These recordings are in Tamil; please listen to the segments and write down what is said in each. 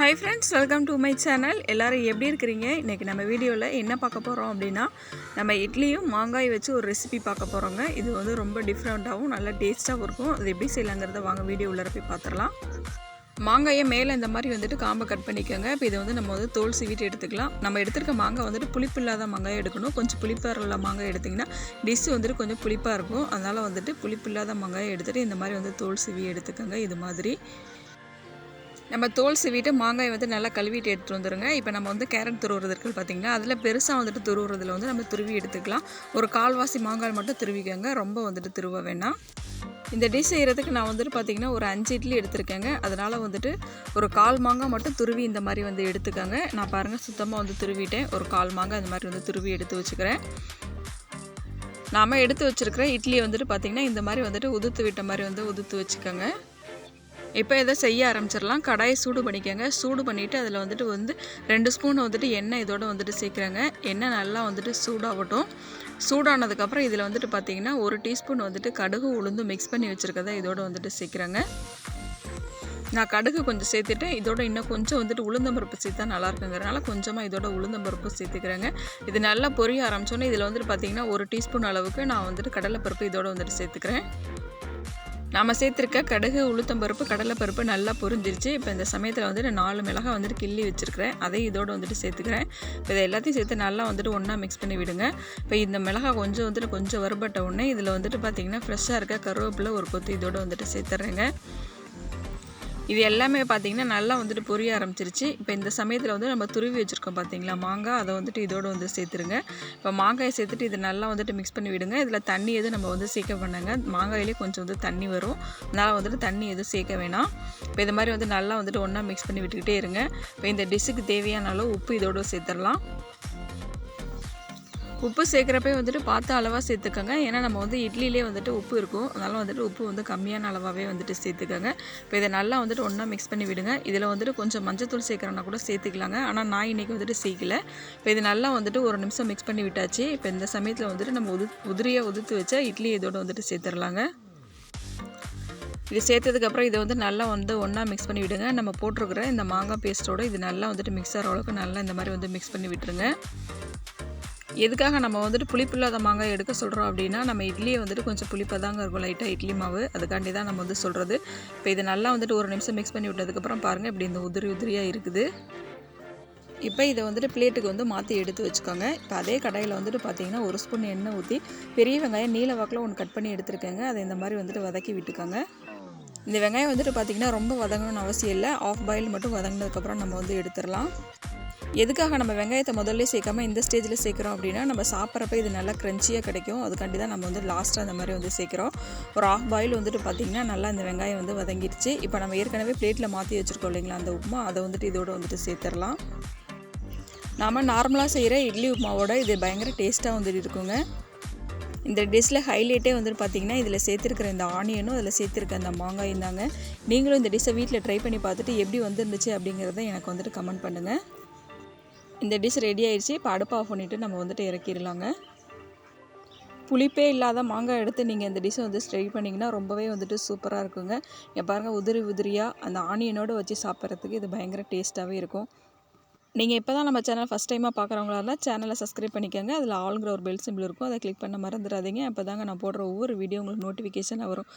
Hi friends, welcome to my channel. எல்லாரும் எப்படி இருக்கீங்க? இன்னைக்கு நம்ம வீடியோல என்ன பார்க்க போறோம் அப்படினா நம்ம இட்லியும் மாங்காய் வச்சு ஒரு ரெசிபி பார்க்க போறோங்க. இது வந்து ரொம்ப டிஃபரண்டாவும் நல்ல டேஸ்டாவும் இருக்கும். அது எப்படி செய்யலாம்ங்கறத வாங்க வீடியோ உள்ள போய் பார்த்தறலாம். மாங்காயை மேலே இந்த மாதிரி வந்துட்டு காம்பை கட் பண்ணிக்கோங்க. இப்போ இதை வந்து நம்ம வந்து தோல் சீவிட்டு எடுத்துக்கலாம். நம்ம எடுத்துருக்க மாங்காய் வந்துட்டு புளிப்பு இல்லாத மாங்காய் எடுக்கணும். கொஞ்சம் புளிப்பாக உள்ள மாங்காய் எடுத்திங்கன்னா டிஷ் வந்துட்டு கொஞ்சம் புளிப்பாக இருக்கும். அதனால் வந்துட்டு புளிப்பு இல்லாத மாங்காயை எடுத்துகிட்டு இந்த மாதிரி வந்து தோல் சீவி எடுத்துக்கோங்க. இது மாதிரி நம்ம தோல் சீவிட்டு மாங்காய் வந்து நல்லா கழுவிட்டு எடுத்துகிட்டு வந்துடுங்க. இப்போ நம்ம வந்து கேரட் துருவுறது இருக்குது பார்த்திங்கன்னா, அதில் பெருசாக வந்துட்டு துருவுறதுல வந்து நம்ம துருவி எடுத்துக்கலாம். ஒரு கால்வாசி மாங்காய் மட்டும் துருவிக்கோங்க, ரொம்ப வந்துட்டு துருவ வேணாம். இந்த டிஷ் செய்கிறதுக்கு நான் வந்துட்டு பார்த்திங்கன்னா ஒரு 5 இட்லி எடுத்துருக்கேங்க. அதனால் வந்துட்டு ஒரு 1/4 மாங்காய் மட்டும் துருவி இந்த மாதிரி வந்து எடுத்துக்கோங்க. நான் பாருங்கள் சுத்தமாக வந்து துருவிட்டேன். ஒரு 1/4 மாங்காய் இந்த மாதிரி வந்து துருவி எடுத்து வச்சுக்கிறேன். நாம் எடுத்து வச்சுருக்கிற இட்லியை வந்துட்டு பார்த்திங்கன்னா இந்த மாதிரி வந்துட்டு உதுத்து விட்ட மாதிரி வந்து உதுத்து வச்சுக்கோங்க. இப்போ இதை செய்ய ஆரம்பிச்சிடலாம். கடாயை சூடு பண்ணிக்கோங்க. சூடு பண்ணிவிட்டு அதில் வந்துட்டு 2 ஸ்பூன் வந்துட்டு எண்ணெய் இதோட வந்துட்டு சேர்க்குறேங்க. எண்ணெய் நல்லா வந்துட்டு சூடாகட்டும். சூடானதுக்கப்புறம் இதில் வந்துட்டு பார்த்திங்கன்னா 1 டீஸ்பூன் வந்துட்டு கடுகு உளுந்து மிக்ஸ் பண்ணி வச்சுருக்கதை இதோட வந்துட்டு சேர்க்குறேங்க. நான் கடுகு கொஞ்சம் சேர்த்துட்டு இதோட இன்னும் கொஞ்சம் வந்துட்டு உளுந்தம்பருப்பு சேர்த்தா நல்லா இருக்குங்கிறனால கொஞ்சமாக இதோட உளுந்தம்பருப்பு சேர்த்துக்கிறேங்க. இது நல்லா பொரிய ஆரம்பித்தோன்னே இதில் வந்துட்டு பார்த்திங்கன்னா 1 டீஸ்பூன் அளவுக்கு நான் வந்துட்டு கடலைப்பருப்பு இதோட வந்துட்டு சேர்த்துக்கிறேன். நாம் சேர்த்துருக்க கடுகு உளுத்தம்பருப்பு கடலைப்பருப்பு நல்லா பொரிஞ்சிருச்சு. இப்போ இந்த சமயத்தில் வந்துட்டு 4 மிளகாய் வந்துட்டு கிள்ளி வச்சுருக்கிறேன். அதையும் இதோடு வந்துட்டு சேர்த்துக்கிறேன். இப்போ இதை எல்லாத்தையும் சேர்த்து நல்லா வந்துட்டு ஒன்றா மிக்ஸ் பண்ணி விடுங்க. இப்போ இந்த மிளகாய் கொஞ்சம் வறுபட்ட உடனே இதில் வந்துட்டு பார்த்திங்கன்னா ஃப்ரெஷ்ஷாக இருக்க கருவேப்பிலை ஒரு கொத்து இதோடு வந்துட்டு சேர்த்துட்றேங்க. இது எல்லாமே பார்த்திங்கன்னா நல்லா வந்துட்டு பொரிய ஆரம்பிச்சிருச்சு. இப்போ இந்த சமயத்தில் வந்து நம்ம துருவி வச்சுருக்கோம் பார்த்திங்களா மாங்காய், அதை வந்துட்டு இதோடு வந்து சேர்த்துருங்க. இப்போ மாங்காயை சேர்த்துட்டு இது நல்லா வந்துட்டு மிக்ஸ் பண்ணி விடுங்க. இதில் தண்ணி எதுவும் நம்ம வந்து சேர்க்க பண்ணாங்க. மாங்காயிலே கொஞ்சம் வந்து தண்ணி வரும். அதனால் வந்துட்டு தண்ணி எதுவும் சேர்க்க வேணாம். இப்போ இது மாதிரி வந்து நல்லா வந்துட்டு ஒன்றா மிக்ஸ் பண்ணி விட்டுக்கிட்டே இருங்க. இப்போ இந்த டிஷ்ஷுக்கு தேவையான அளவு உப்பு இதோடு சேர்த்துடலாம். உப்பு சேர்க்குறப்பே வந்துட்டு பார்த்து அளவாக சேர்த்துக்கோங்க. ஏன்னா நம்ம வந்து இட்லியிலே வந்துட்டு உப்பு இருக்கும். அதனால் வந்துட்டு உப்பு வந்து கம்மியான அளவாகவே வந்துட்டு சேர்த்துக்கோங்க. இப்போ இதை நல்லா வந்துட்டு ஒன்றா மிக்ஸ் பண்ணி விடுங்க. இதில் வந்துட்டு கொஞ்சம் மஞ்சத்தூள் சேர்க்குறோன்னா கூட சேர்த்துக்கலாங்க. ஆனால் நான் இன்றைக்கி வந்துட்டு சேர்க்கல. இப்போ இது நல்லா வந்துட்டு ஒரு நிமிஷம் மிக்ஸ் பண்ணி விட்டாச்சு. இப்போ இந்த சமயத்தில் வந்துட்டு நம்ம உதிரியாக உதுத்து வச்சா இட்லி இதோடு வந்துட்டு சேர்த்துடலாங்க. இது சேர்த்ததுக்கப்புறம் இதை வந்து நல்லா வந்து ஒன்றா மிக்ஸ் பண்ணி விடுங்க. நம்ம போட்டிருக்கிற இந்த மாங்காய் பேஸ்ட்டோடு இது நல்லா வந்துட்டு மிக்ஸ் ஆகிற அளவுக்கு நல்லா இந்த மாதிரி வந்து மிக்ஸ் பண்ணி விட்டுருங்க. எதுக்காக நம்ம வந்துட்டு புளிப்பு இல்லாத மாங்காய் எடுக்க சொல்கிறோம் அப்படின்னா, நம்ம இட்லியை வந்துட்டு கொஞ்சம் புளிப்பாக தாங்க இருக்கும் லைட்டாக இட்லி மாவு. அதுக்காண்டி தான் நம்ம வந்து சொல்கிறது. இப்போ இதை நல்லா வந்துட்டு ஒரு நிமிஷம் மிக்ஸ் பண்ணி விட்டதுக்கப்புறம் பாருங்கள் இப்படி இந்த உதிரியாக இருக்குது. இப்போ இதை வந்துட்டு பிளேட்டுக்கு வந்து மாற்றி எடுத்து வச்சுக்கோங்க. இப்போ அதே கடாயில் வந்துட்டு பார்த்திங்கன்னா 1 ஸ்பூன் எண்ணெய் ஊற்றி பெரிய வெங்காயம் நீல வாக்கில் ஒன்று கட் பண்ணி எடுத்துருக்கேங்க. அதை இந்த மாதிரி வந்துட்டு வதக்கி விட்டுக்கோங்க. இந்த வெங்காயம் வந்துட்டு பார்த்திங்கன்னா ரொம்ப வதங்கணும்னு அவசியம் இல்லை. ஆஃப் பாயில் மட்டும் வதங்கினதுக்கப்புறம் நம்ம வந்து எடுத்துடலாம். எதுக்காக நம்ம வெங்காயத்தை முதல்ல சேர்க்காமல் இந்த ஸ்டேஜில் சேர்க்குறோம் அப்படின்னா, நம்ம சாப்பிட்றப்ப இது நல்லா க்ரன்ச்சியாக கிடைக்கும். அதுக்காண்டி தான் நம்ம வந்து லாஸ்ட்டாக அந்த மாதிரி வந்து சேர்க்குறோம். ஒரு ஆஃப் பாயில் வந்துட்டு பார்த்திங்கன்னா நல்லா இந்த வெங்காயம் வந்து வதங்கிடுச்சு. இப்போ நம்ம ஏற்கனவே பிளேட்டில் மாற்றி வச்சுருக்கோம் இல்லைங்களா அந்த உப்புமா, அதை வந்துட்டு இதோடு வந்துட்டு சேர்த்துடலாம். நாம் நார்மலாக செய்கிற இட்லி உப்புமாவோட இது பயங்கர டேஸ்ட்டாக வந்துட்டு இருக்குங்க. இந்த டிஷ்ஷில் ஹைலைட்டே வந்துட்டு பார்த்திங்கன்னா இதில் சேர்த்துருக்கிற இந்த ஆனியனும் அதில் சேர்த்துருக்க அந்த மாங்காயும் தாங்க. நீங்களும் இந்த டிஷ்ஷை வீட்டில் ட்ரை பண்ணி பார்த்துட்டு எப்படி வந்துருந்துச்சு அப்படிங்கிறத எனக்கு வந்துட்டு கமெண்ட் பண்ணுங்கள். இந்த டிஷ் ரெடி ஆயிடுச்சு. இப்போ அடுப்பு ஆஃப் பண்ணிவிட்டு நம்ம வந்துட்டு இறக்கிடலாங்க. புளிப்பே இல்லாத மாங்காய் எடுத்து நீங்கள் இந்த டிஷ்ஷை வந்து ட்ரை பண்ணிங்கன்னா ரொம்பவே வந்துட்டு சூப்பராக இருக்குங்க. இங்கே பாருங்கள் உதிரியாக அந்த ஆனியனோடு வச்சு சாப்பிட்றதுக்கு இது பயங்கர டேஸ்ட்டாகவே இருக்கும். நீங்கள் இப்போ தான் நம்ம சேனல் ஃபஸ்ட் டைமாக பார்க்குறவங்களா இருந்தால் சேனலை சப்ஸ்கிரைப் பண்ணிக்கோங்க. அதில் ஆளுங்கிற ஒரு பெல் சிம்பிள் இருக்கும். அதை கிளிக் பண்ண மறந்துடாதீங்க. அப்போ தாங்க நான் போடுற ஒவ்வொரு வீடியோ உங்களுக்கு நோட்டிஃபிகேஷன் வரும்.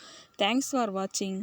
தேங்க்ஸ் ஃபார் வாட்சிங்.